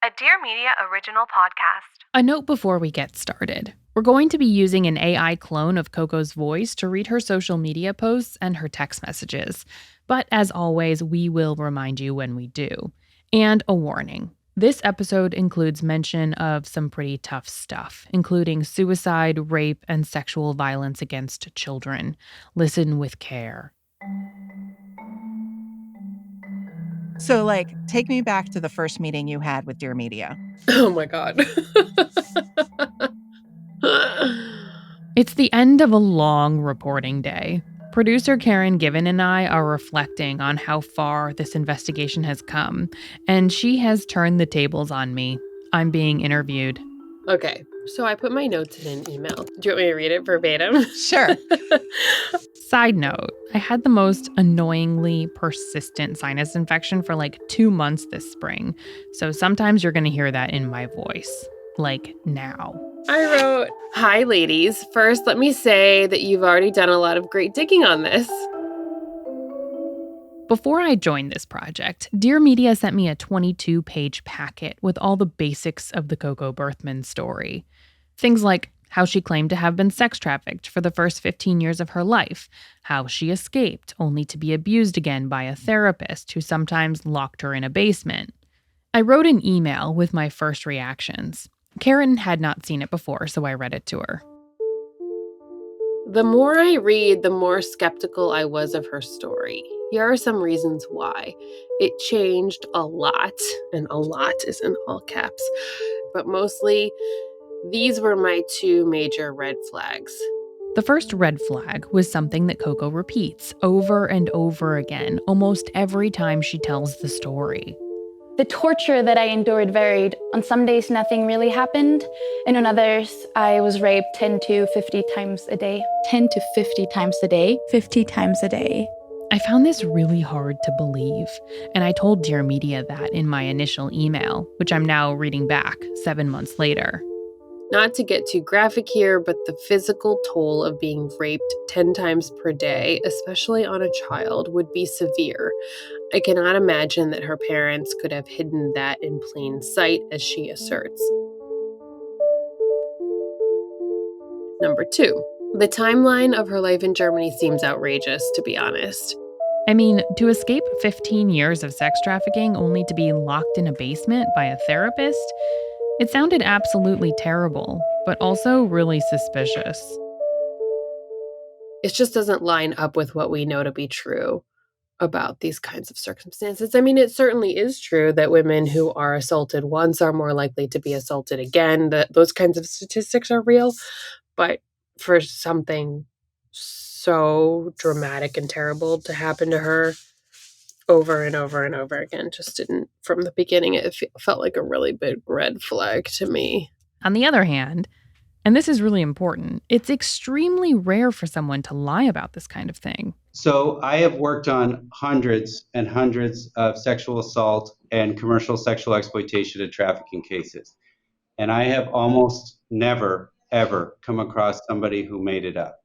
a Dear Media original podcast. A note before we get started. We're going to be using an AI clone of Coco's voice to read her social media posts and her text messages. But as always, we will remind you when we do. And a warning. This episode includes mention of some pretty tough stuff, including suicide, rape, and sexual violence against children. Listen with care. So, take me back to the first meeting you had with Dear Media. Oh my God. It's the end of a long reporting day. Producer Karen Given and I are reflecting on how far this investigation has come, and she has turned the tables on me. I'm being interviewed. Okay, so I put my notes in an email. Do you want me to read it verbatim? Sure. Side note, I had the most annoyingly persistent sinus infection for 2 months this spring, so sometimes you're going to hear that in my voice. Now. I wrote, "Hi, ladies. First, let me say that you've already done a lot of great digging on this." Before I joined this project, Dear Media sent me a 22-page packet with all the basics of the Coco Berthmann story. Things like how she claimed to have been sex trafficked for the first 15 years of her life, how she escaped only to be abused again by a therapist who sometimes locked her in a basement. I wrote an email with my first reactions. Karen had not seen it before, so I read it to her. The more I read, the more skeptical I was of her story. Here are some reasons why. It changed a lot, and a lot is in all caps. But mostly, these were my two major red flags. The first red flag was something that Coco repeats over and over again, almost every time she tells the story. The torture that I endured varied. On some days, nothing really happened, and on others, I was raped 10 to 50 times a day. 10 to 50 times a day? 50 times a day. I found this really hard to believe, and I told Dear Media that in my initial email, which I'm now reading back 7 months later. Not to get too graphic here, but the physical toll of being raped 10 times per day, especially on a child, would be severe. I cannot imagine that her parents could have hidden that in plain sight, as she asserts. Number 2, the timeline of her life in Germany seems outrageous, to be honest. I mean, to escape 15 years of sex trafficking only to be locked in a basement by a therapist, it sounded absolutely terrible, but also really suspicious. It just doesn't line up with what we know to be true about these kinds of circumstances. I mean, it certainly is true that women who are assaulted once are more likely to be assaulted again, that those kinds of statistics are real. But for something so dramatic and terrible to happen to her over and over and over again just didn't, from the beginning, it felt like a really big red flag to me. On the other hand, and this is really important, it's extremely rare for someone to lie about this kind of thing. So I have worked on hundreds and hundreds of sexual assault and commercial sexual exploitation and trafficking cases. And I have almost never, ever come across somebody who made it up.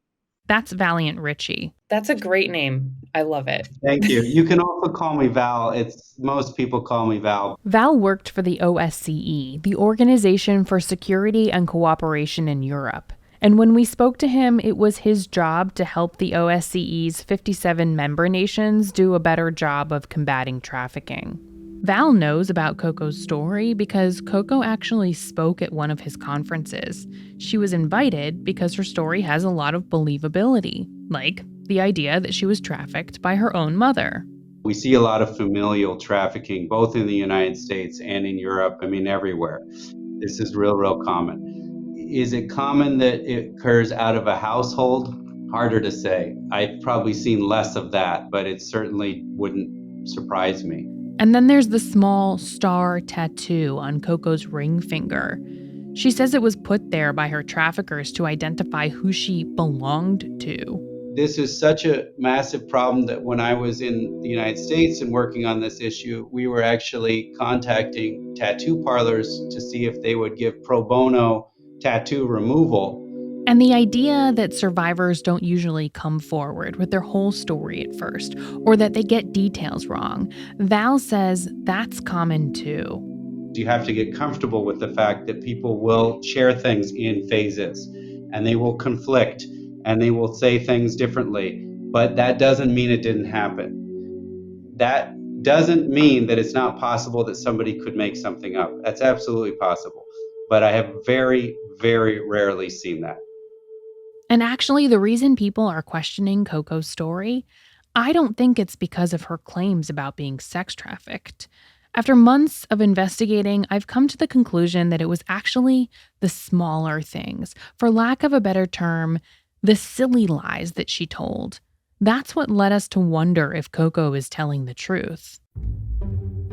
That's Valiant Richie. That's a great name. I love it. Thank you. You can also call me Val. Most people call me Val. Val worked for the OSCE, the Organization for Security and Cooperation in Europe. And when we spoke to him, it was his job to help the OSCE's 57 member nations do a better job of combating trafficking. Val knows about Coco's story because Coco actually spoke at one of his conferences. She was invited because her story has a lot of believability, like the idea that she was trafficked by her own mother. We see a lot of familial trafficking, both in the United States and in Europe, everywhere. This is real common. Is it common that it occurs out of a household? Harder to say. I've probably seen less of that, but it certainly wouldn't surprise me. And then there's the small star tattoo on Coco's ring finger. She says it was put there by her traffickers to identify who she belonged to. This is such a massive problem that when I was in the United States and working on this issue, we were actually contacting tattoo parlors to see if they would give pro bono tattoo removal. And the idea that survivors don't usually come forward with their whole story at first, or that they get details wrong, Val says that's common too. You have to get comfortable with the fact that people will share things in phases, and they will conflict, and they will say things differently. But that doesn't mean it didn't happen. That doesn't mean that it's not possible that somebody could make something up. That's absolutely possible. But I have very, very rarely seen that. And actually, the reason people are questioning Coco's story, I don't think it's because of her claims about being sex trafficked. After months of investigating, I've come to the conclusion that it was actually the smaller things, for lack of a better term, the silly lies that she told. That's what led us to wonder if Coco is telling the truth.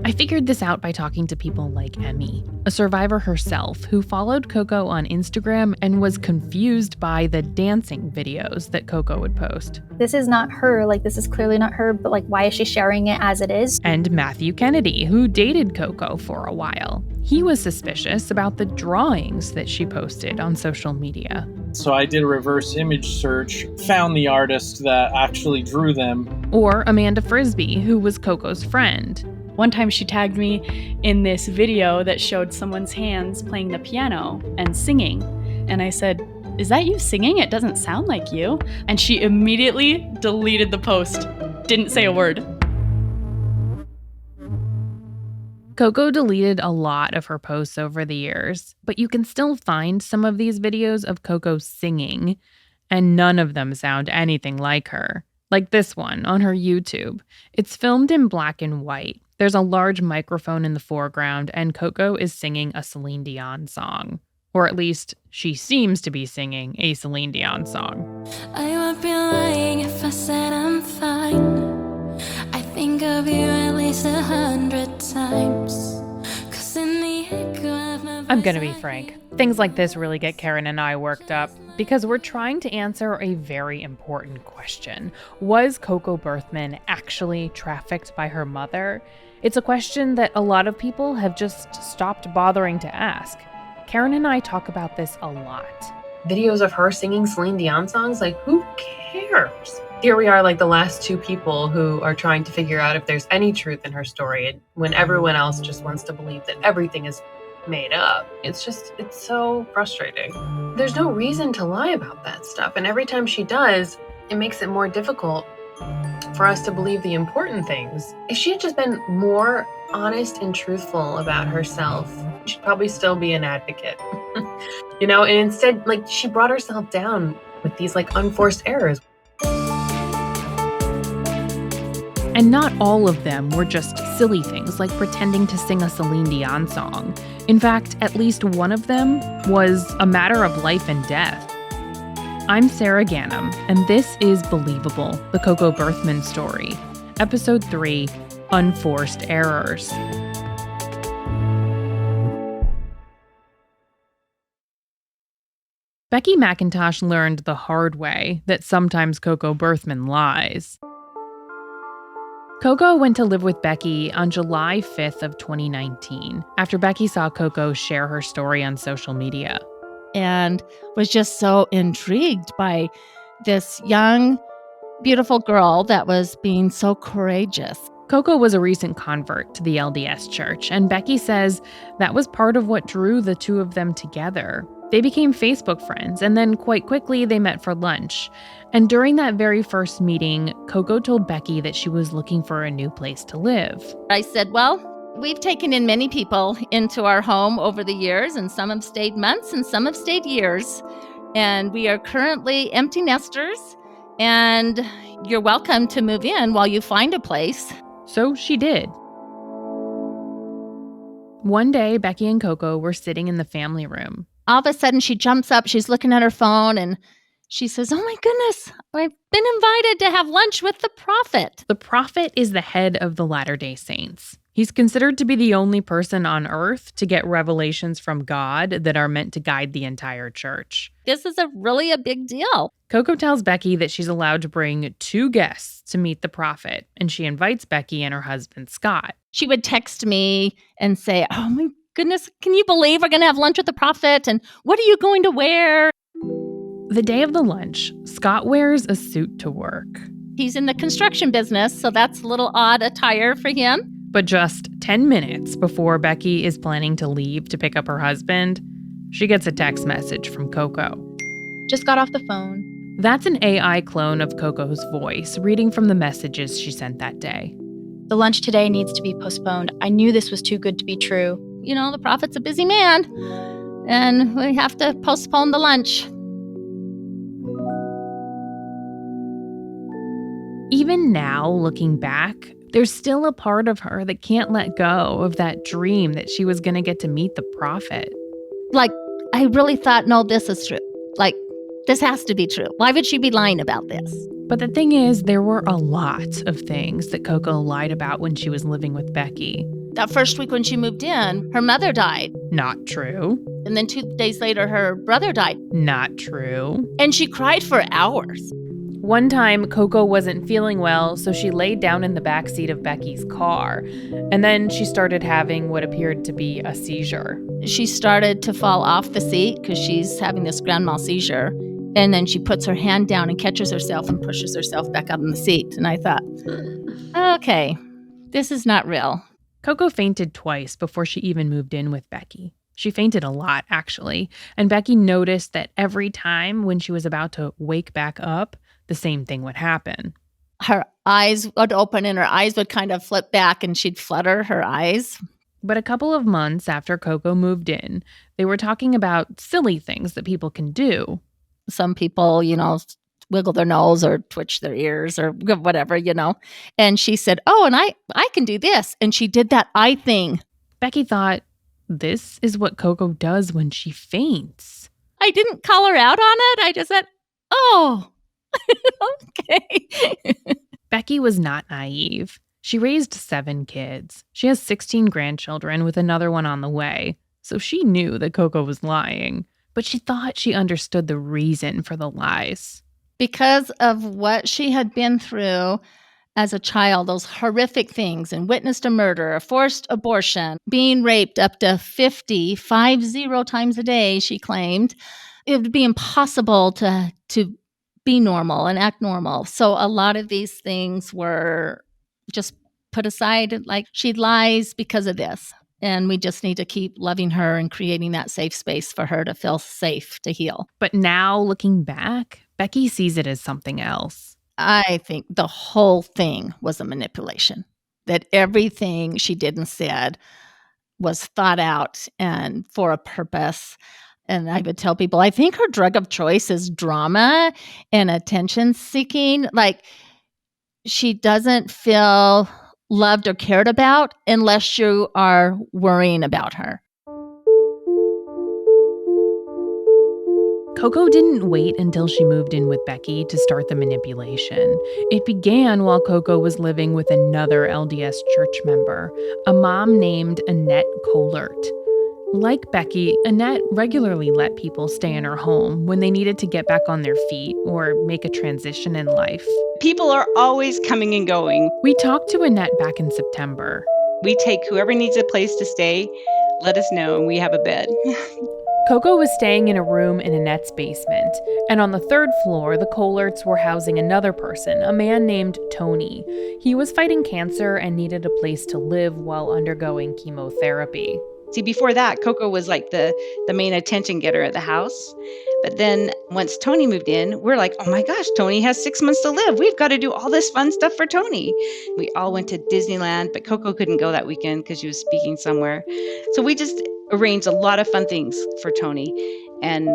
I figured this out by talking to people like Emmy, a survivor herself who followed Coco on Instagram and was confused by the dancing videos that Coco would post. This is not her, this is clearly not her, but why is she sharing it as it is? And Matthew Kennedy, who dated Coco for a while. He was suspicious about the drawings that she posted on social media. So I did a reverse image search, found the artist that actually drew them. Or Amanda Frisbee, who was Coco's friend. One time she tagged me in this video that showed someone's hands playing the piano and singing. And I said, "Is that you singing? It doesn't sound like you." And she immediately deleted the post. Didn't say a word. Coco deleted a lot of her posts over the years, but you can still find some of these videos of Coco singing, and none of them sound anything like her. Like this one on her YouTube. It's filmed in black and white. There's a large microphone in the foreground, and Coco is singing a Celine Dion song. Or at least, she seems to be singing a Celine Dion song. I would be lying if I said I'm fine. I think of you at least 100 times. 'Cause in the echo of my I'm gonna be frank. Things like this really get Karen and I worked up because we're trying to answer a very important question. Was Coco Berthmann actually trafficked by her mother? It's a question that a lot of people have just stopped bothering to ask. Karen and I talk about this a lot. Videos of her singing Celine Dion songs, who cares? Here we are, the last two people who are trying to figure out if there's any truth in her story, when everyone else just wants to believe that everything is made up. It's so frustrating. There's no reason to lie about that stuff, and every time she does, it makes it more difficult for us to believe the important things. If she had just been more honest and truthful about herself, she'd probably still be an advocate. And instead, she brought herself down with these unforced errors. And not all of them were just silly things like pretending to sing a Celine Dion song. In fact, at least one of them was a matter of life and death. I'm Sarah Ganem, and this is Believable, the Coco Berthmann story. Episode 3, Unforced Errors. Becky McIntosh learned the hard way that sometimes Coco Berthmann lies. Coco went to live with Becky on July 5th of 2019, after Becky saw Coco share her story on social media. And was just so intrigued by this young, beautiful girl that was being so courageous. Coco was a recent convert to the LDS Church, and Becky says that was part of what drew the two of them together. They became Facebook friends, and then quite quickly they met for lunch. And during that very first meeting, Coco told Becky that she was looking for a new place to live. I said, well, we've taken in many people into our home over the years, and some have stayed months and some have stayed years. And we are currently empty nesters, and you're welcome to move in while you find a place. So she did. One day, Becky and Coco were sitting in the family room. All of a sudden, she jumps up, she's looking at her phone, and she says, "Oh my goodness, I've been invited to have lunch with the prophet." The prophet is the head of the Latter-day Saints. He's considered to be the only person on earth to get revelations from God that are meant to guide the entire church. This is really a big deal. Coco tells Becky that she's allowed to bring 2 guests to meet the prophet, and she invites Becky and her husband, Scott. She would text me and say, "Oh my goodness, can you believe we're going to have lunch with the prophet? And what are you going to wear?" The day of the lunch, Scott wears a suit to work. He's in the construction business, so that's a little odd attire for him. But just 10 minutes before Becky is planning to leave to pick up her husband, she gets a text message from Coco. Just got off the phone. That's an AI clone of Coco's voice, reading from the messages she sent that day. The lunch today needs to be postponed. I knew this was too good to be true. You know, the prophet's a busy man, and we have to postpone the lunch. Even now, looking back, there's still a part of her that can't let go of that dream that she was going to get to meet the prophet. Like, I really thought, no, this is true. Like, this has to be true. Why would she be lying about this? But the thing is, there were a lot of things that Coco lied about when she was living with Becky. That first week when she moved in, her mother died. Not true. And then 2 days later, her brother died. Not true. And she cried for hours. One time, Coco wasn't feeling well, so she laid down in the backseat of Becky's car. And then she started having what appeared to be a seizure. She started to fall off the seat because she's having this grand mal seizure. And then she puts her hand down and catches herself and pushes herself back up in the seat. And I thought, okay, this is not real. Coco fainted twice before she even moved in with Becky. She fainted a lot, actually. And Becky noticed that every time when she was about to wake back up, the same thing would happen. Her eyes would open and her eyes would kind of flip back and she'd flutter her eyes. But a couple of months after Coco moved in, they were talking about silly things that people can do. Some people, you know, wiggle their nose or twitch their ears or whatever, you know. And she said, oh, and I can do this. And she did that eye thing. Becky thought, this is what Coco does when she faints. I didn't call her out on it. I just said, oh, okay. Becky was not naive. She raised 7 kids. She has 16 grandchildren with another one on the way. So she knew that Coco was lying. But she thought she understood the reason for the lies. Because of what she had been through as a child, those horrific things, and witnessed a murder, a forced abortion, being raped up to 50 times a day, she claimed, it would be impossible to be normal and act normal. So a lot of these things were just put aside, like she lies because of this. And we just need to keep loving her and creating that safe space for her to feel safe to heal. But now, looking back, Becky sees it as something else. I think the whole thing was a manipulation, that everything she did and said was thought out and for a purpose. And I would tell people, I think her drug of choice is drama and attention seeking. Like, she doesn't feel loved or cared about unless you are worrying about her. Coco didn't wait until she moved in with Becky to start the manipulation. It began while Coco was living with another LDS church member, a mom named Annette Kohlert. Like Becky, Annette regularly let people stay in her home when they needed to get back on their feet or make a transition in life. People are always coming and going. We talked to Annette back in September. We take whoever needs a place to stay, let us know, and we have a bed. Coco was staying in a room in Annette's basement, and on the 3rd floor, the Kohlerts were housing another person, a man named Tony. He was fighting cancer and needed a place to live while undergoing chemotherapy. See, before that, Coco was like the main attention getter at the house. But then once Tony moved in, we're like, oh my gosh, Tony has 6 months to live. We've got to do all this fun stuff for Tony. We all went to Disneyland, but Coco couldn't go that weekend because she was speaking somewhere. So we just arranged a lot of fun things for Tony. And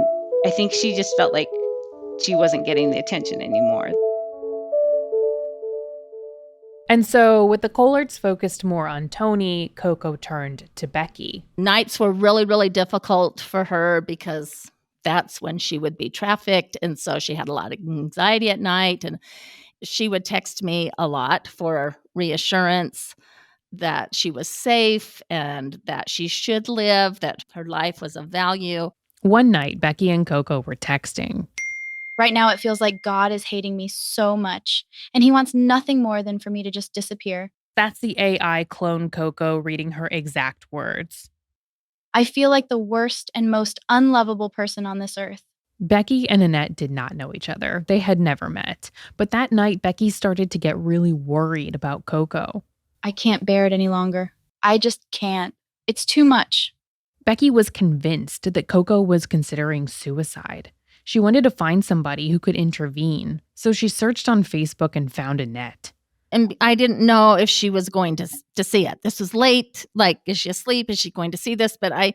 I think she just felt like she wasn't getting the attention anymore. And so with the Kohlerts focused more on Tony, Coco turned to Becky. Nights were really, really difficult for her because that's when she would be trafficked. And so she had a lot of anxiety at night. And she would text me a lot for reassurance that she was safe and that she should live, that her life was of value. One night, Becky and Coco were texting. Right now, it feels like God is hating me so much, and he wants nothing more than for me to just disappear. That's the AI clone Coco reading her exact words. I feel like the worst and most unlovable person on this earth. Becky and Annette did not know each other. They had never met. But that night, Becky started to get really worried about Coco. I can't bear it any longer. I just can't. It's too much. Becky was convinced that Coco was considering suicide. She wanted to find somebody who could intervene, so she searched on Facebook and found Annette. And I didn't know if she was going to see it. This was late. Like, is she asleep? Is she going to see this? But I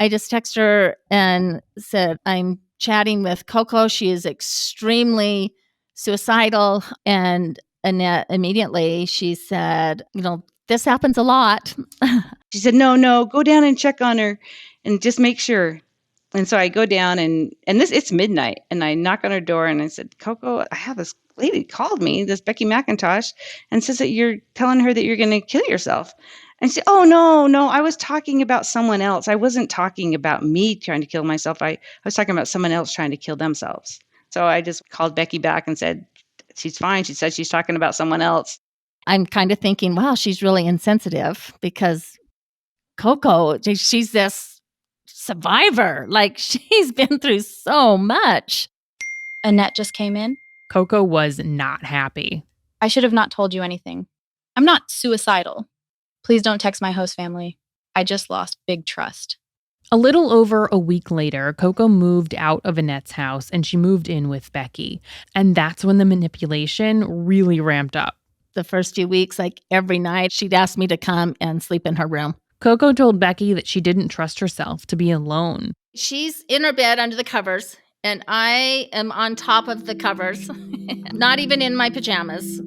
just texted her and said, I'm chatting with Coco. She is extremely suicidal. And Annette immediately, she said, this happens a lot. She said, no, go down and check on her and just make sure. And so I go down and it's midnight, and I knock on her door and I said, Coco, I have this lady called me, this Becky McIntosh, and says that you're telling her that you're going to kill yourself. And she said, oh, no, I was talking about someone else. I wasn't talking about me trying to kill myself. I was talking about someone else trying to kill themselves. So I just called Becky back and said, she's fine. She said she's talking about someone else. I'm kind of thinking, wow, she's really insensitive, because Coco, she's this survivor. Like, she's been through so much. Annette just came in. Coco was not happy. I should have not told you anything. I'm not suicidal. Please don't text my host family. I just lost big trust. A little over a week later, Coco moved out of Annette's house and she moved in with Becky. And that's when the manipulation really ramped up. The first few weeks, like every night, she'd ask me to come and sleep in her room. Coco told Becky that she didn't trust herself to be alone. She's in her bed under the covers, and I am on top of the covers, not even in my pajamas.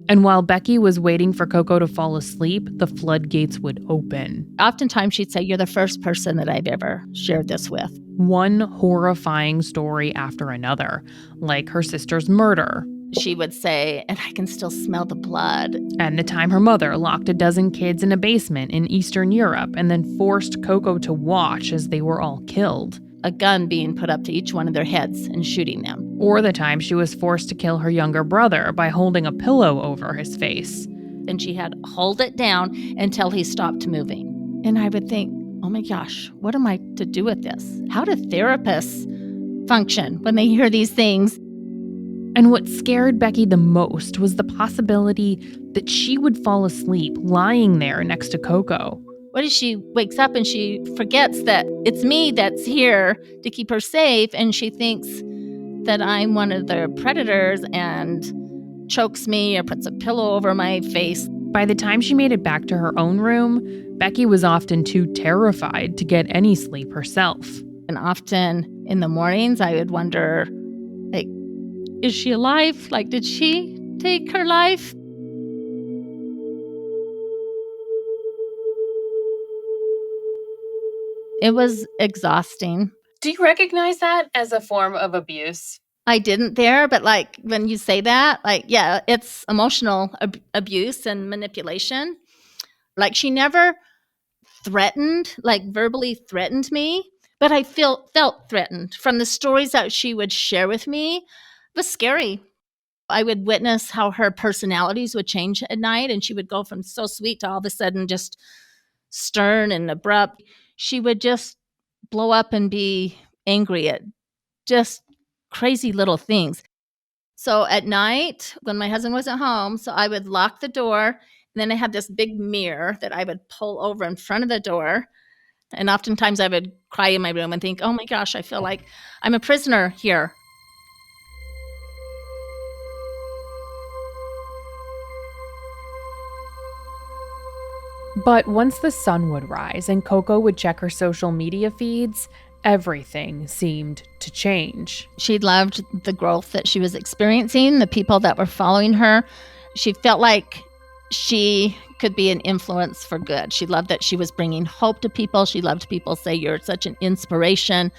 And while Becky was waiting for Coco to fall asleep, the floodgates would open. Oftentimes she'd say, you're the first person that I've ever shared this with. One horrifying story after another, like her sister's murder. She would say, and I can still smell the blood. And the time her mother locked a dozen kids in a basement in Eastern Europe and then forced Coco to watch as they were all killed. A gun being put up to each one of their heads and shooting them. Or the time she was forced to kill her younger brother by holding a pillow over his face. And she had to hold it down until he stopped moving. And I would think, oh my gosh, what am I to do with this? How do therapists function when they hear these things? And what scared Becky the most was the possibility that she would fall asleep lying there next to Coco. What if she wakes up and she forgets that it's me that's here to keep her safe, and she thinks that I'm one of the predators and chokes me or puts a pillow over my face? By the time she made it back to her own room, Becky was often too terrified to get any sleep herself. And often in the mornings, I would wonder, like, is she alive? Like, did she take her life? It was exhausting. Do you recognize that as a form of abuse? I didn't there, but like when you say that, like, yeah, it's emotional abuse and manipulation. Like, she never threatened, like verbally threatened me, but I felt threatened from the stories that she would share with me. It was scary. I would witness how her personalities would change at night, and she would go from so sweet to all of a sudden just stern and abrupt. She would just blow up and be angry at just crazy little things. So at night, when my husband wasn't home, so I would lock the door, and then I had this big mirror that I would pull over in front of the door. And oftentimes I would cry in my room and think, oh my gosh, I feel like I'm a prisoner here. But once the sun would rise and Coco would check her social media feeds, everything seemed to change. She loved the growth that she was experiencing, the people that were following her. She felt like she could be an influence for good. She loved that she was bringing hope to people. She loved people say, you're such an inspiration.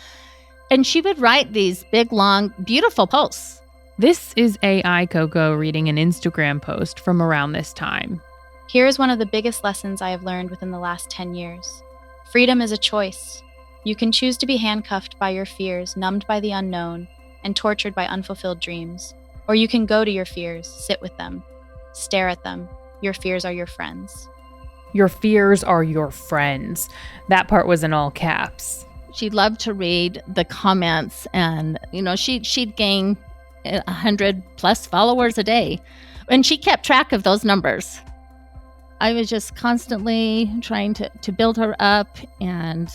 And she would write these big, long, beautiful posts. This is AI Coco reading an Instagram post from around this time. Here is one of the biggest lessons I have learned within the last 10 years. Freedom is a choice. You can choose to be handcuffed by your fears, numbed by the unknown, and tortured by unfulfilled dreams. Or you can go to your fears, sit with them, stare at them. Your fears are your friends. Your fears are your friends. That part was in all caps. She loved to read the comments, and she'd gain 100 plus followers a day. And she kept track of those numbers. I was just constantly trying to build her up and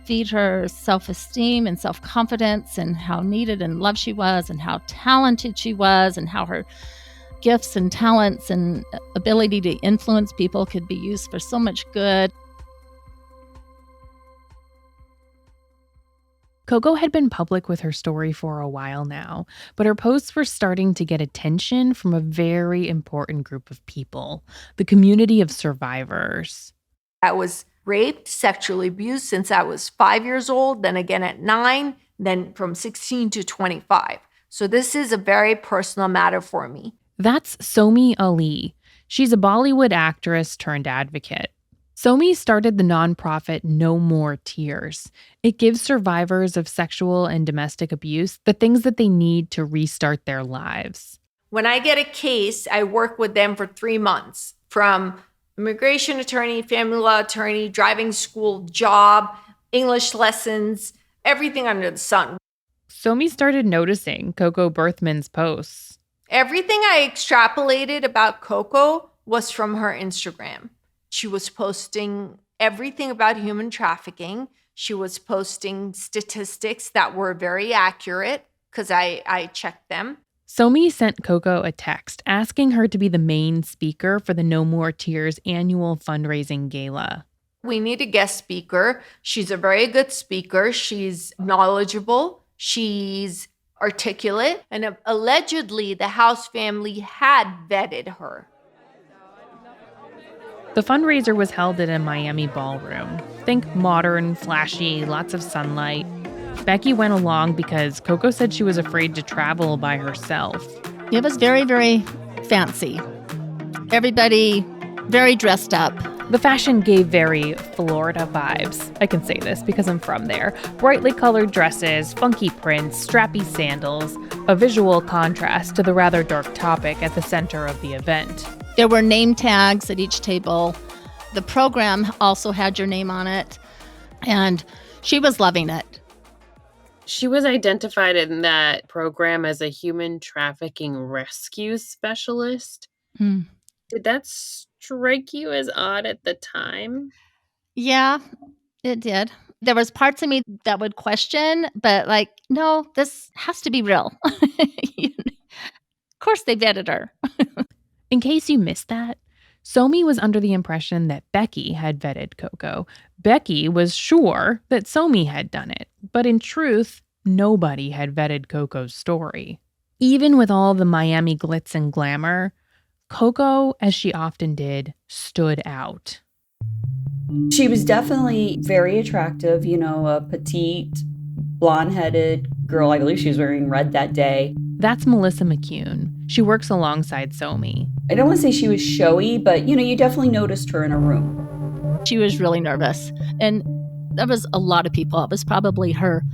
feed her self-esteem and self-confidence and how needed and loved she was and how talented she was and how her gifts and talents and ability to influence people could be used for so much good. Coco had been public with her story for a while now, but her posts were starting to get attention from a very important group of people, the community of survivors. I was raped, sexually abused since I was 5 years old, then again at 9, then from 16 to 25. So this is a very personal matter for me. That's Somi Ali. She's a Bollywood actress turned advocate. Somi started the nonprofit No More Tears. It gives survivors of sexual and domestic abuse the things that they need to restart their lives. When I get a case, I work with them for 3 months, from immigration attorney, family law attorney, driving school, job, English lessons, everything under the sun. Somi started noticing Coco Berthmann's posts. Everything I extrapolated about Coco was from her Instagram. She was posting everything about human trafficking. She was posting statistics that were very accurate because I checked them. Somi sent Coco a text asking her to be the main speaker for the No More Tears annual fundraising gala. We need a guest speaker. She's a very good speaker. She's knowledgeable. She's articulate. And allegedly, the House family had vetted her. The fundraiser was held at a Miami ballroom. Think modern, flashy, lots of sunlight. Becky went along because Coco said she was afraid to travel by herself. It was very, very fancy. Everybody very dressed up. The fashion gave very Florida vibes. I can say this because I'm from there. Brightly colored dresses, funky prints, strappy sandals, a visual contrast to the rather dark topic at the center of the event. There were name tags at each table. The program also had your name on it, and she was loving it. She was identified in that program as a human trafficking rescue specialist. Did that strike you as odd at the time? Yeah, it did. There was parts of me that would question, but no, this has to be real. Of course they vetted her. In case you missed that, Somi was under the impression that Becky had vetted Coco. Becky was sure that Somi had done it, but in truth, nobody had vetted Coco's story. Even with all the Miami glitz and glamour, Coco, as she often did, stood out. She was definitely very attractive, a petite, blonde-headed girl. I believe she was wearing red that day. That's Melissa McCune. She works alongside Somi. I don't want to say she was showy, but, you definitely noticed her in a room. She was really nervous. And there was a lot of people. It was probably her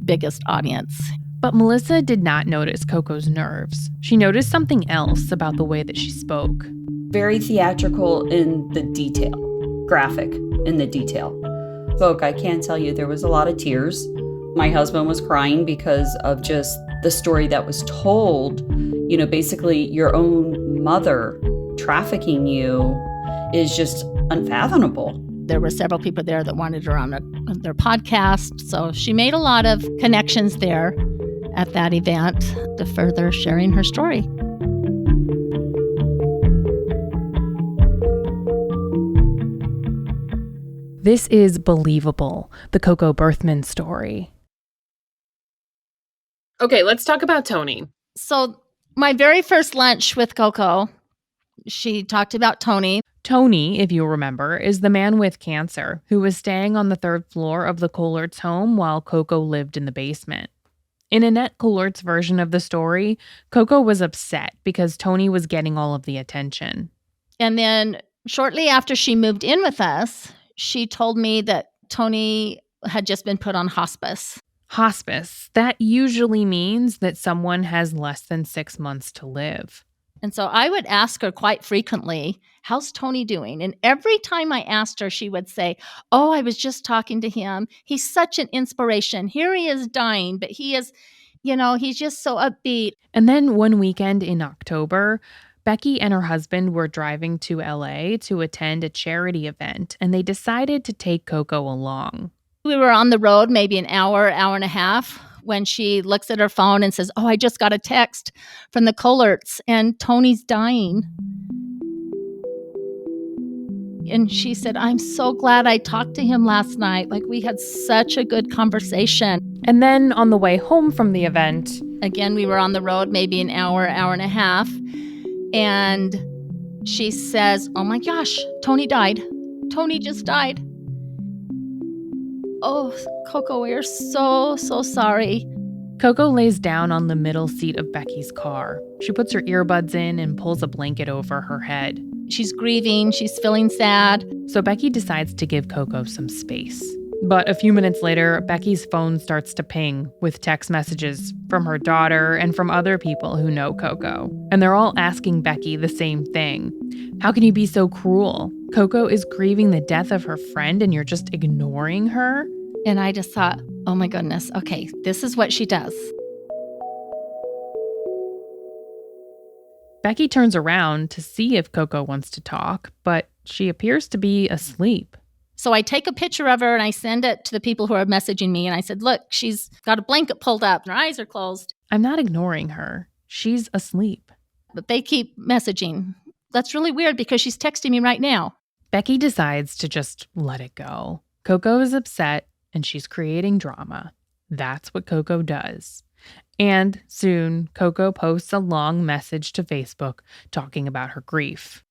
biggest audience. But Melissa did not notice Coco's nerves. She noticed something else about the way that she spoke. Very theatrical in the detail, graphic in the detail. I can tell you there was a lot of tears. My husband was crying because of just the story that was told. Basically your own mother trafficking you is just unfathomable. There were several people there that wanted her on their podcast. So she made a lot of connections there at that event to further sharing her story. This is Believable, the Coco Berthmann story. Okay, let's talk about Tony. So my very first lunch with Coco, she talked about Tony. Tony, if you remember, is the man with cancer who was staying on the third floor of the Collards' home while Coco lived in the basement. In Annette Collard's version of the story, Coco was upset because Tony was getting all of the attention. And then shortly after she moved in with us, she told me that Tony had just been put on hospice. Hospice. That usually means that someone has less than 6 months to live. And so I would ask her quite frequently, how's Tony doing? And every time I asked her, she would say, oh, I was just talking to him. He's such an inspiration. Here he is dying, but he is, he's just so upbeat. And then one weekend in October, Becky and her husband were driving to LA to attend a charity event, and they decided to take Coco along. We were on the road maybe an hour and a half when she looks at her phone and says, "Oh, I just got a text from the Collerts and Tony's dying." And she said, "I'm so glad I talked to him last night. Like, we had such a good conversation." And then on the way home from the event, again, we were on the road maybe an hour and a half. And she says, "Oh my gosh, Tony died. Tony just died." Oh, Coco, we're so sorry. Coco lays down on the middle seat of Becky's car. She puts her earbuds in and pulls a blanket over her head. She's grieving. She's feeling sad. So Becky decides to give Coco some space. But a few minutes later, Becky's phone starts to ping with text messages from her daughter and from other people who know Coco. And they're all asking Becky the same thing. How can you be so cruel? Coco is grieving the death of her friend and you're just ignoring her? And I just thought, oh my goodness, okay, this is what she does. Becky turns around to see if Coco wants to talk, but she appears to be asleep. So I take a picture of her and I send it to the people who are messaging me. And I said, "Look, she's got a blanket pulled up and her eyes are closed." I'm not ignoring her. She's asleep. But they keep messaging. That's really weird because she's texting me right now. Becky decides to just let it go. Coco is upset and she's creating drama. That's what Coco does. And soon, Coco posts a long message to Facebook talking about her grief.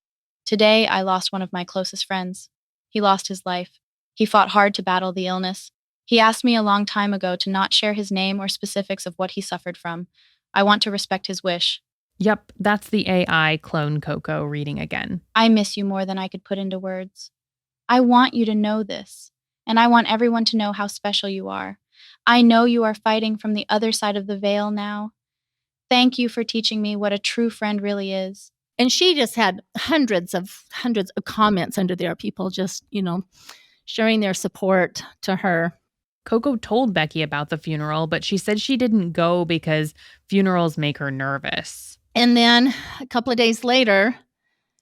Today, I lost one of my closest friends. He lost his life. He fought hard to battle the illness. He asked me a long time ago to not share his name or specifics of what he suffered from. I want to respect his wish. Yep, that's the AI clone Coco reading again. I miss you more than I could put into words. I want you to know this, and I want everyone to know how special you are. I know you are fighting from the other side of the veil now. Thank you for teaching me what a true friend really is. And she just had hundreds of comments under there, people just, sharing their support to her. Coco told Becky about the funeral, but she said she didn't go because funerals make her nervous. And then a couple of days later,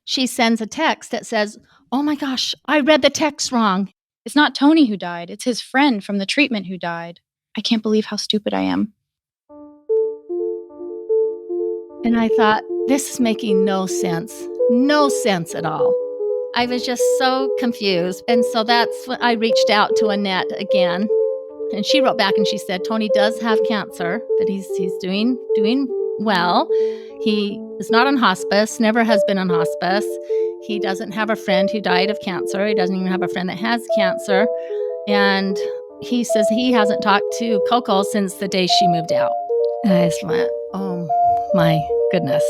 she sends a text that says, "Oh my gosh, I read the text wrong. It's not Tony who died. It's his friend from the treatment who died. I can't believe how stupid I am." And I thought, this is making no sense. No sense at all. I was just so confused. And so that's when I reached out to Annette again. And she wrote back and she said, "Tony does have cancer, that he's doing well. He is not on hospice, never has been on hospice. He doesn't have a friend who died of cancer. He doesn't even have a friend that has cancer. And he says he hasn't talked to Coco since the day she moved out." And I just went, oh my goodness.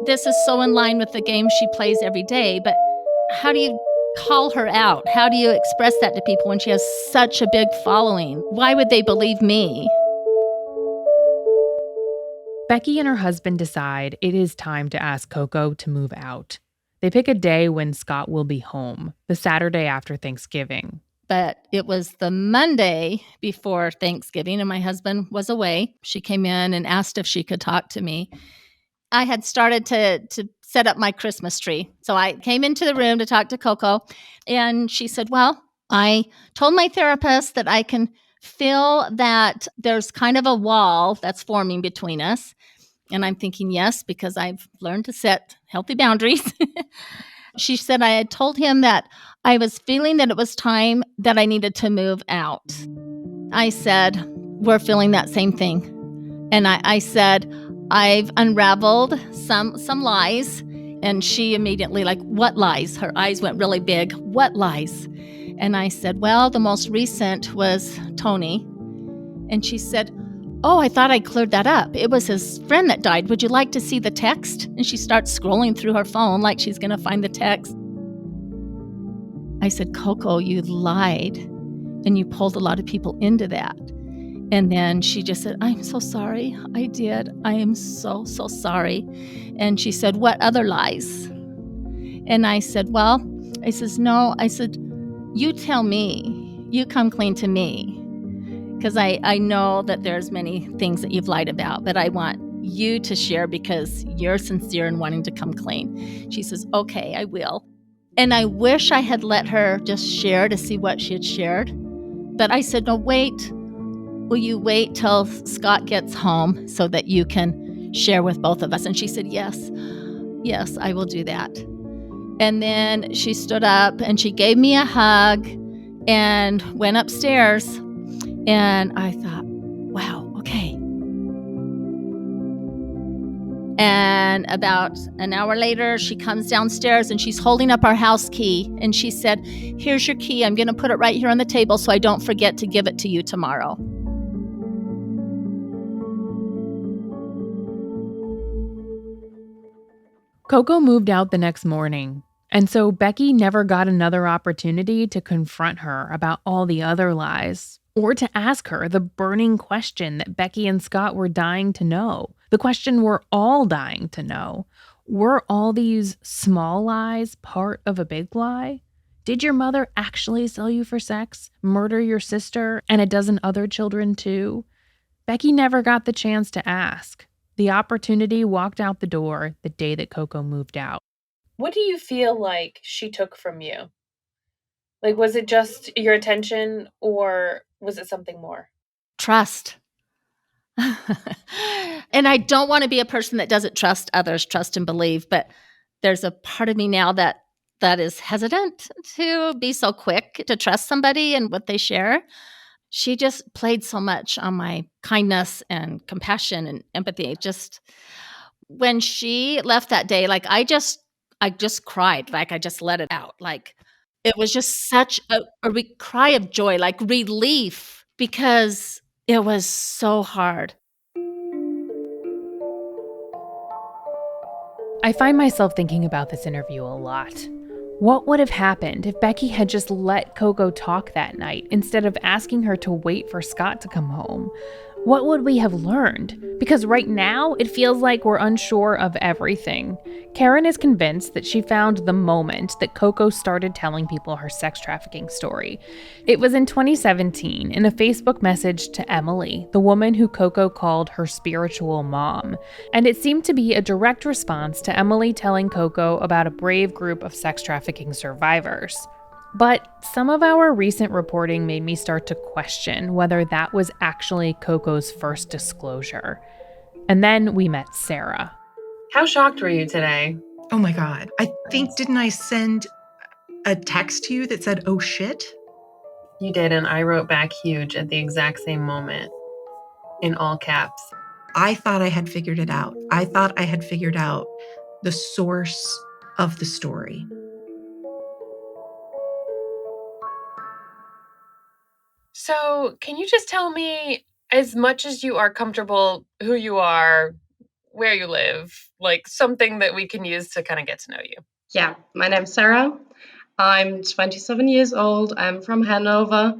This is so in line with the game she plays every day, but how do you call her out? How do you express that to people when she has such a big following? Why would they believe me? Becky and her husband decide it is time to ask Coco to move out. They pick a day when Scott will be home, the Saturday after Thanksgiving. But it was the Monday before Thanksgiving, and my husband was away. She came in and asked if she could talk to me. I had started to set up my Christmas tree. So I came into the room to talk to Coco, and she said, "Well, I told my therapist that I can feel that there's kind of a wall that's forming between us." And I'm thinking, yes, because I've learned to set healthy boundaries. She said I had told him that I was feeling that it was time that I needed to move out. I said, "We're feeling that same thing." And I said, "I've unraveled some lies." And she immediately like, "What lies?" Her eyes went really big. "What lies?" And I said, "Well, the most recent was Tony." And she said, "Oh, I thought I cleared that up. It was his friend that died. Would you like to see the text?" And she starts scrolling through her phone like she's going to find the text. I said, "Coco, you lied, and you pulled a lot of people into that." And then she just said, "I'm so sorry. I did. I am so sorry." And she said, "What other lies?" And I said, "Well," I says, "No." I said, "You tell me. You come clean to me. Because I know that there's many things that you've lied about, but I want you to share because you're sincere in wanting to come clean. She says, okay, I will. And I wish I had let her just share to see what she had shared. But I said, no, wait. Will you wait till Scott gets home so that you can share with both of us? And she said, yes, I will do that. And then she stood up and she gave me a hug and went upstairs. And I thought, wow, okay. And about an hour later, she comes downstairs and she's holding up our house key. And she said, here's your key. I'm going to put it right here on the table so I don't forget to give it to you tomorrow. Coco moved out the next morning, and so Becky never got another opportunity to confront her about all the other lies, or to ask her the burning question that Becky and Scott were dying to know, the question we're all dying to know. Were all these small lies part of a big lie? Did your mother actually sell you for sex, murder your sister, and a dozen other children too? Becky never got the chance to ask. The opportunity walked out the door the day that Coco moved out. What do you feel like she took from you? Like, was it just your attention or was it something more? Trust. And I don't want to be a person that doesn't trust others, trust and believe, but there's a part of me now that is hesitant to be so quick to trust somebody and what they share. She just played so much on my kindness and compassion and empathy. Just when she left that day, like I just cried, like I just let it out. Like it was just such a cry of joy, like relief, because it was so hard. I find myself thinking about this interview a lot. What would have happened if Becky had just let Coco talk that night instead of asking her to wait for Scott to come home? What would we have learned? Because right now, it feels like we're unsure of everything. Karen is convinced that she found the moment that Coco started telling people her sex trafficking story. It was in 2017 in a Facebook message to Emily, the woman who Coco called her spiritual mom. And it seemed to be a direct response to Emily telling Coco about a brave group of sex trafficking survivors. But some of our recent reporting made me start to question whether that was actually Coco's first disclosure. And then we met Sarah. How shocked were you today? Oh my God. I think, didn't I send a text to you that said, oh shit? You did, and I wrote back huge at the exact same moment, in all caps. I thought I had figured it out. I thought I had figured out the source of the story. So, can you just tell me, as much as you are comfortable, who you are, where you live, like something that we can use to kind of get to know you? Yeah, my name's Sarah. I'm 27 years old. I'm from Hanover.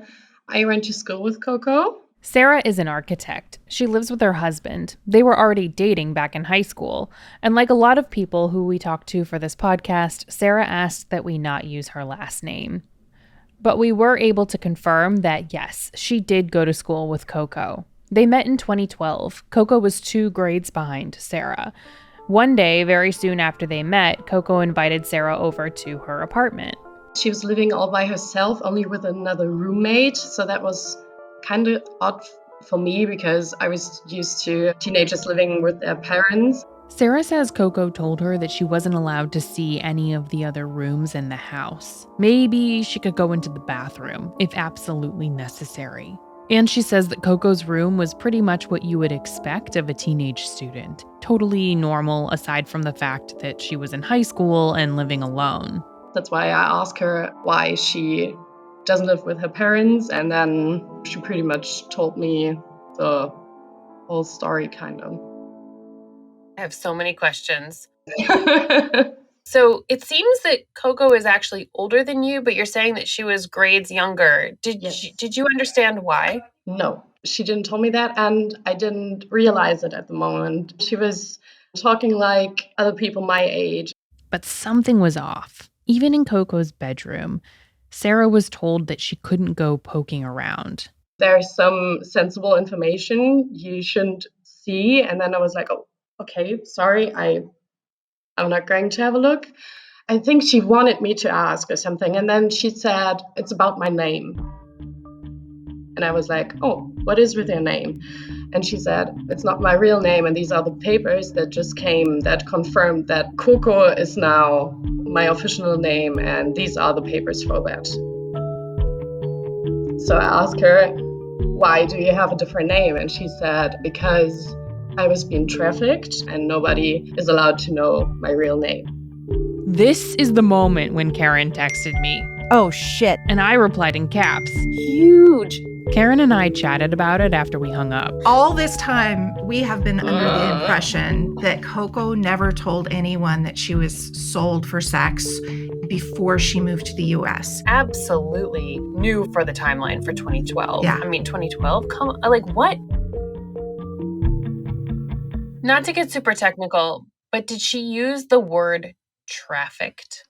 I went to school with Coco. Sarah is an architect. She lives with her husband. They were already dating back in high school. And like a lot of people who we talked to for this podcast, Sarah asked that we not use her last name. But we were able to confirm that, yes, she did go to school with Coco. They met in 2012. Coco was 2 grades behind Sarah. One day, very soon after they met, Coco invited Sarah over to her apartment. She was living all by herself, only with another roommate. So that was kind of odd for me because I was used to teenagers living with their parents. Sarah says Coco told her that she wasn't allowed to see any of the other rooms in the house. Maybe she could go into the bathroom, if absolutely necessary. And she says that Coco's room was pretty much what you would expect of a teenage student. Totally normal, aside from the fact that she was in high school and living alone. That's why I asked her why she doesn't live with her parents, and then she pretty much told me the whole story, kind of. I have so many questions. So it seems that Coco is actually older than you, but you're saying that she was grades younger. Did you understand why? No, she didn't tell me that, and I didn't realize it at the moment. She was talking like other people my age. But something was off. Even in Coco's bedroom, Sarah was told that she couldn't go poking around. There's some sensible information you shouldn't see, and then I was like, oh, okay, sorry, I'm not going to have a look. I think she wanted me to ask or something. And then she said, it's about my name. And I was like, oh, what is with your name? And she said, it's not my real name. And these are the papers that just came that confirmed that Coco is now my official name. And these are the papers for that. So I asked her, why do you have a different name? And she said, because I was being trafficked and nobody is allowed to know my real name. This is the moment when Karen texted me. Oh, shit. And I replied in caps. Huge. Karen and I chatted about it after we hung up. All this time, we have been under the impression that Coco never told anyone that she was sold for sex before she moved to the US. Absolutely new for the timeline for 2012. Yeah. I mean, 2012? Come on, like what? Not to get super technical, but did she use the word trafficked?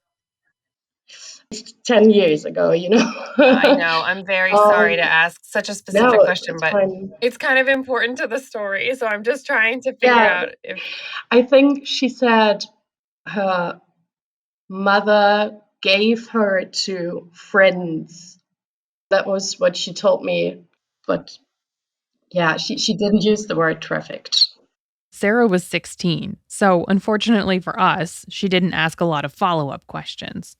10 years ago, you know. I know. I'm very sorry to ask such a specific no, question, but fine. it's kind of important to the story. So I'm just trying to figure out if. I think she said her mother gave her to friends. That was what she told me. But yeah, she didn't use the word trafficked. Sarah was 16, so unfortunately for us, she didn't ask a lot of follow-up questions.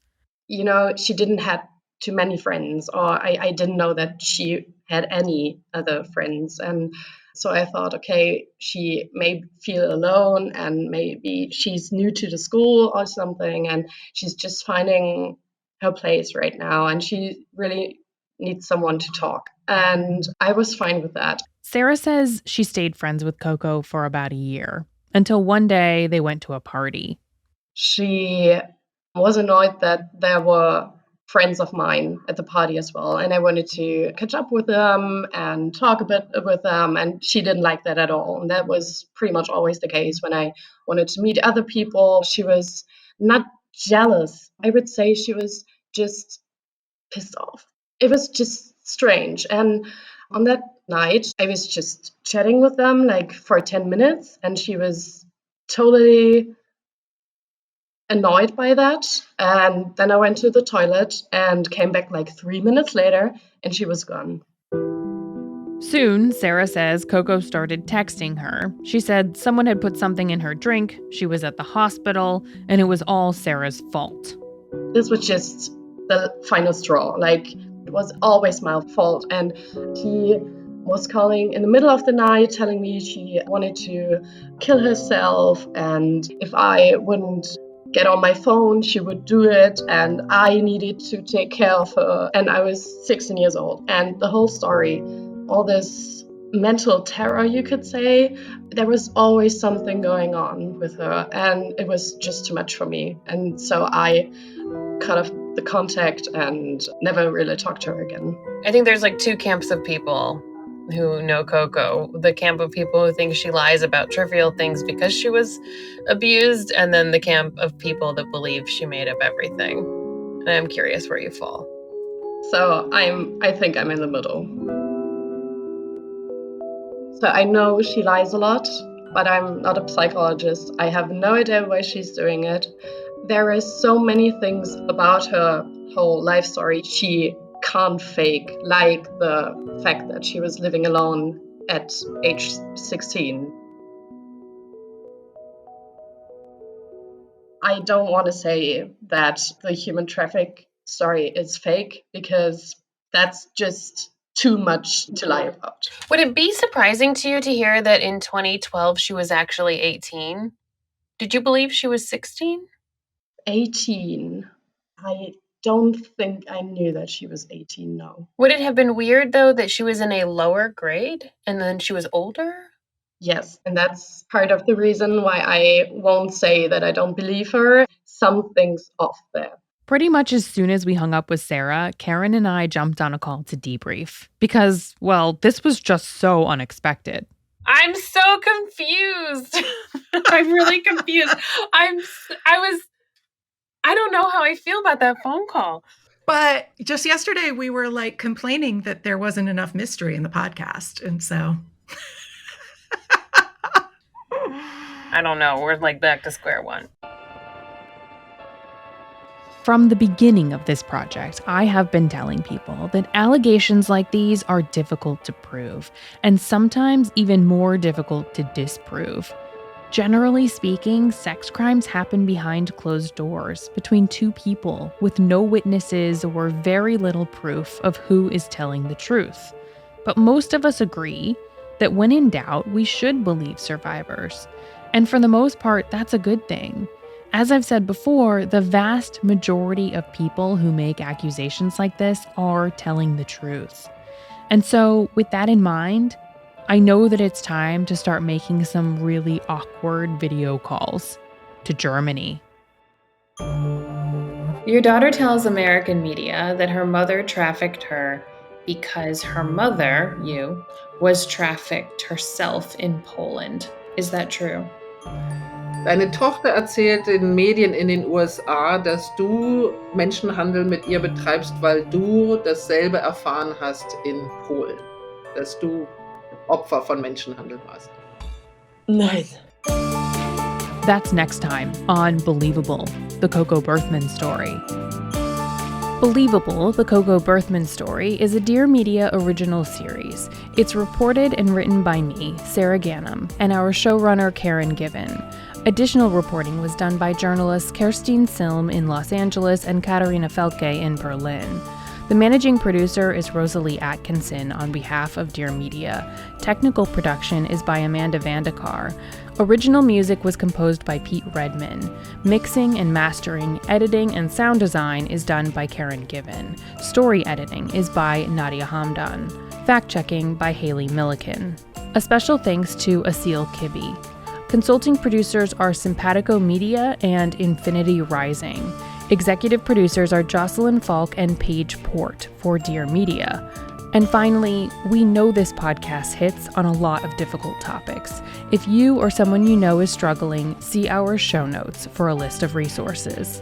You know, she didn't have too many friends, or I didn't know that she had any other friends. And so I thought, okay, she may feel alone and maybe she's new to the school or something, and she's just finding her place right now, and she really needs someone to talk. And I was fine with that. Sarah says she stayed friends with Coco for about a year, until one day they went to a party. She was annoyed that there were friends of mine at the party as well, and I wanted to catch up with them and talk a bit with them, and she didn't like that at all. And that was pretty much always the case when I wanted to meet other people. She was not jealous. I would say she was just pissed off. It was just strange. And on that night, I was just chatting with them like for 10 minutes, and she was totally annoyed by that. And then I went to the toilet and came back like 3 minutes later, and she was gone. Soon, Sarah says Coco started texting her. She said someone had put something in her drink, she was at the hospital, and it was all Sarah's fault. This was just the final straw. Like, it was always my fault. And she was calling in the middle of the night telling me she wanted to kill herself, and if I wouldn't get on my phone, she would do it, and I needed to take care of her. And I was 16 years old. And the whole story, all this mental terror, you could say, there was always something going on with her, and it was just too much for me. And so I cut off the contact and never really talked to her again. I think there's like two camps of people who know Coco. The camp of people who think she lies about trivial things because she was abused, and then the camp of people that believe she made up everything. And I'm curious where you fall. So I think I'm in the middle. So I know she lies a lot, but I'm not a psychologist. I have no idea why she's doing it. There are so many things about her whole life story she can't fake, like the fact that she was living alone at age 16. I don't want to say that the human traffic story is fake, because that's just too much to lie about. Would it be surprising to you to hear that in 2012 she was actually 18? Did you believe she was 16? 18. I don't think I knew that she was 18, no. Would it have been weird, though, that she was in a lower grade and then she was older? Yes, and that's part of the reason why I won't say that I don't believe her. Something's off there. Pretty much as soon as we hung up with Sarah, Karen and I jumped on a call to debrief. Because, well, this was just so unexpected. I'm so confused. I'm really confused. I don't know how I feel about that phone call. But just yesterday, we were like complaining that there wasn't enough mystery in the podcast. And so. I don't know. We're like back to square one. From the beginning of this project, I have been telling people that allegations like these are difficult to prove, and sometimes even more difficult to disprove. Generally speaking, sex crimes happen behind closed doors between two people with no witnesses or very little proof of who is telling the truth. But most of us agree that when in doubt, we should believe survivors. And for the most part, that's a good thing. As I've said before, the vast majority of people who make accusations like this are telling the truth. And so, with that in mind, I know that it's time to start making some really awkward video calls to Germany. Your daughter tells American media that her mother trafficked her because her mother, you, was trafficked herself in Poland. Is that true? Deine Tochter erzählt den Medien in den USA, dass du Menschenhandel mit ihr betreibst, weil du dasselbe erfahren hast in Polen. Dass du Opfer von Menschenhandel warst. Nice. That's next time on Believable, the Coco Berthmann story. Believable, the Coco Berthmann story, is a Dear Media original series. It's reported and written by me, Sarah Ganem, and our showrunner, Karen Given. Additional reporting was done by journalists Kerstin Silm in Los Angeles and Katharina Felke in Berlin. The managing producer is Rosalie Atkinson on behalf of Dear Media. Technical production is by Amanda Vandekar. Original music was composed by Pete Redman. Mixing and mastering, editing, and sound design is done by Karen Given. Story editing is by Nadia Hamdan. Fact-checking by Haley Milliken. A special thanks to Asil Kibbe. Consulting producers are Simpatico Media and Infinity Rising. Executive producers are Jocelyn Falk and Paige Port for Dear Media. And finally, we know this podcast hits on a lot of difficult topics. If you or someone you know is struggling, see our show notes for a list of resources.